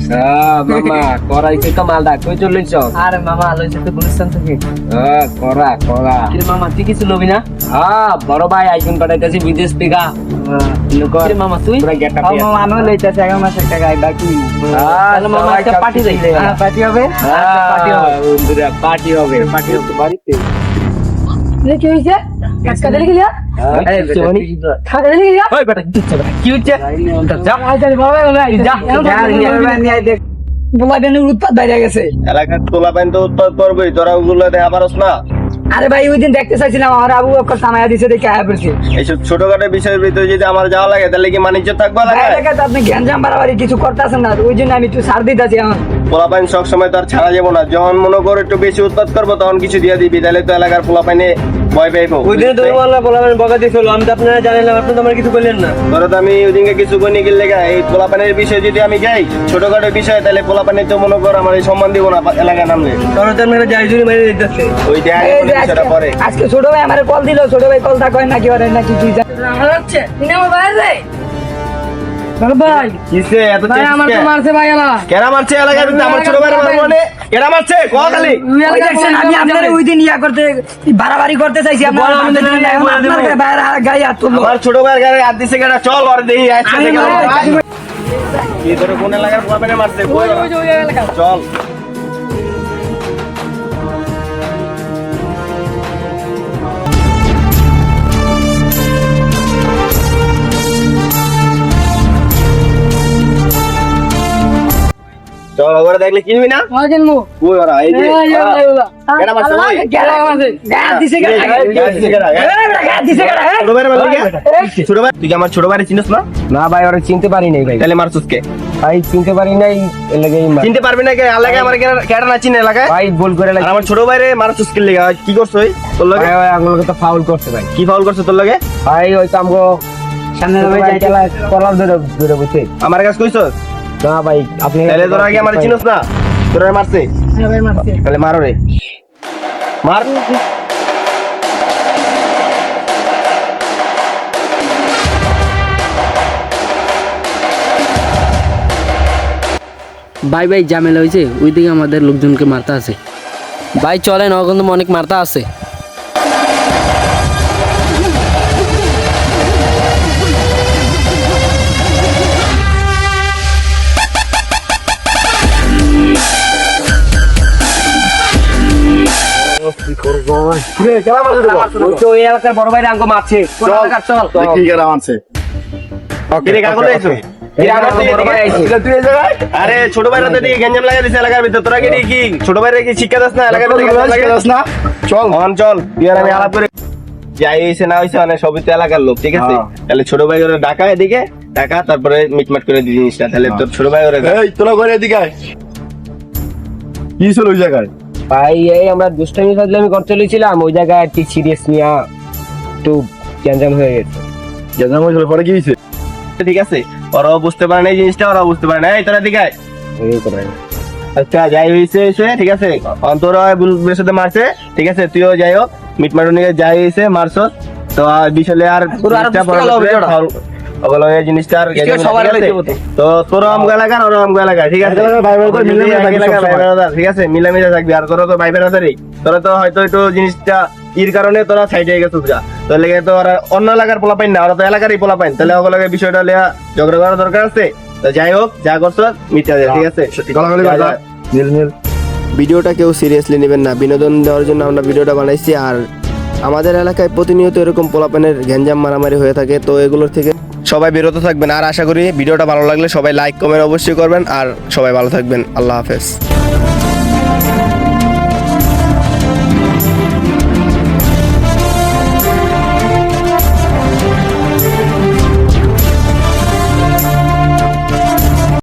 মামা করাইছে তো মালদা কই চলিস? আরে মামা লইছে তো গুলিস্তান থেকে। করা করা কি মামা তুই কিছু লবি না? বড় ভাই আইফোন পাঠাইতেছি বিদেশ থেকে। কি মামা তুই? পুরা গেটআপ মামা আমিও লইতাছি আগামী মাসে টাকা বাকি। তাহলে মামা একটা পার্টি দেই। পার্টি হবে? পার্টি হবে। পার্টি হবে পার্টি হবে বাড়িতে। কি হয়েছে? কাজটা দেখে যা খাওয়া দেখে যা ওই বেটা কি হচ্ছে? যা বাবা যা দেখ বোলা বেনের উৎপাত বাইরে গেছে। এলাকার তোলা পাইন তো উৎপাদ করবই, তোরা ওগুলো দেখা পারস না। আরে ভাই ওই দিন দেখতে চাইছিলাম আমার আবু বকর থানায় দিছে দেখে আয়া পড়ছে। এইসব ছোটখাটো বিষয়ের ভিতরে যদি আমার যাওয়া লাগে তাহলে কি মানিজ্য থাকবো এলাকায়? এলাকাতে আপনি গ্যাঞ্জাম বাড়াবাড়ি কিছু করতেছেন না, ওই জন্য আমি একটু ছাড় দিতেছি। এখন পোলা পাইন সব সময় তো আর ছাড়া যাবো না, যখন মনে করো একটু বেশি উৎপাদ করবো তখন কিছু দিয়ে দিবি, তাহলে তো এলাকার পোলা পাইনে ভয় পাইবো। ওই দিন তুমি বললা বলবেন বকা দিছিল, আমি তো আপনারা জানিলাম, আপনি তো আমার কিছু বললেন না। তোরা তো আমি ওই দিনকে কিছু করি গেলে এই পোলা পাইনের বিষয়ে যদি আমি যাই ছোটখাটো বিষয়, তাহলে পোলা পাইনে তো মনে করো আমার এই সম্মান দিব না এলাকায় নামলে। কারণ তো আপনারা যাই জুড়ি মেরে দিতেছে। ওই দেখ এই যে বিষয়টা পরে আজকে ছোট ভাই আমার কল দিল, ছোট ভাই কল থাকয় নাকি ওরে নাকি কি আমার হচ্ছে তুমি আমার বাইরে যাই। ভাই কিসে এত ভাই আমার তো মারছে ভাই এলা কেরা মারছে এলাকার ভিতরে? আমার ছোট ভাইয়ের মানে কেরা মারছে কল খালি। ওই দেখছেন আমি আপনার ওই দিন ইয়া করতে বাড়াবাড়ি করতে চাইছি, আপনার আপনার বাইরে গায়ে হাত তুললো। আমার ছোট ভাইয়ের গায়ে হাত দিছে কেটা? চল আর দেখি একসাথে কি ধরে কোন এলাকার পোলা পাইনে মারছে কই? চল চল ওরা দেখলে কিনবি না? কই ওরা? এই যে কেডা মারছে ওই? গায়ে দিছে কেডা? গায়ে দিছে কেডা? গায়ে দিছে কেডা? ছোট ভাইয়ের মারলি কে? ছোট ভাই তুই কি আমার ছোট ভাইরে চিনিস না? না ভাই ওরা চিনতে পারি নাই ভাই। তাহলে মারছস কে? ভাই চিনতে পারি নাই এর লাগেই চিনতে পারবি না কে? এলাকায় আমার কেডা না চিনে এলাকায়? ভাই ভুল করে আর আমার ছোট ভাইরে মারছস কে লাগা? কি করছস তোর লগে? ভাই ওই আগুনকে তো ফাউল করছে ভাই। কি ফাউল করছ তোর লগে? ভাই ওই তো আমগো সামনে ভাই খেলা কলার ধরে ধরে বসে। আমার কাছে কইছস? না ভাই আপনি তাহলে তোর আগে আমার চিনিস না? তোর মারছে? ভাই মারছে। তাহলে মারো রে, মার। ভাই ভাই ঝামেলা হয়েছে, ওইদিকে আমাদের লোকজনকে মারতে আছে। ভাই চলেন, ওখানে অনেক মারতে আছে। ওই এলাকার বড় ভাই আঙ্গ মারছে। কোন এলাকার? চল কি কেডা মারছে? কিরে কাগজ আইছো? আরে ছোট ভাইরা তো দিকে গঞ্জাম লাগা দিছে এলাকার ভিতর, তোরা কি ছোট ভাইরা কি শিক্ষা দাস না এলাকার ভিতর? শিক্ষা দাস না? চল অন চল, তুই আর আমি আলাপ করে যাই হইছে না হইছে মানে সবই তো এলাকার লোক, ঠিক আছে? তাহলে ছোট ভাই ওরা ঢাকা এদিকে টাকা, তারপরে মিটমাট করে দি জিনিসটা, তাহলে তোর ছোট ভাই ওরা এই তোরা ঘরে এদিকে আয়। কি ছিল ওই জায়গায়? ভাই এই আমরা দুষ্টামি ফাজলামি করতে চলেছিলাম, ওই জায়গায় একটু সিরিয়াস নিয়া একটু গ্যাঞ্জাম হয়ে গেছে। জানা হয়েছিল পরে কি হয়েছে? ঠিক আছে, ওরাও বুঝতে পারে না এই জিনিসটা, ওরাও বুঝতে পারে না। এই তোরা দিকে আয়। এই করে আচ্ছা যাই হয়েছে ঠিক আছে, অন্তরা বুলের সাথে মারছে, ঠিক আছে? তুইও যাই হোক মিটমাটু নিয়ে যাই হয়েছে মারছ তো বিশালে আর জিনিসটা তো তোর আমগো এলাকার ওর আমগো এলাকায়, ঠিক আছে? ঠিক আছে, মিলামিশা থাকবি। আর তোরা তো ভাই বেড়াদারি, তোরা তো হয়তো একটু জিনিসটা ইর কারণে তোরা সাইডে গেছিস গা, তোর লেগে তো ওরা অন্য এলাকার পোলা পাইন না, ওরা তো এলাকারই পোলা পাইন, তাহলে ওগুলোকে বিষয়টা লিয়া ঝগড়া করার দরকার আছে। তো যাই হোক, যা করছো মিটা দে, ঠিক আছে? ভিডিওটা কেউ সিরিয়াসলি নেবেন না, বিনোদন দেওয়ার জন্য আমরা ভিডিওটা বানাইছি। আর আমাদের এলাকায় প্রতিনিয়ত এরকম পোলাপানের গ্যাঞ্জাম মারামারি হয়ে থাকে, তো এগুলোর থেকে সবাই বিরত থাকবেন। আর আশা করি ভিডিওটা ভালো লাগলে সবাই লাইক কমেন্ট অবশ্যই করবেন, আর সবাই ভালো থাকবেন। আল্লাহ হাফেজ।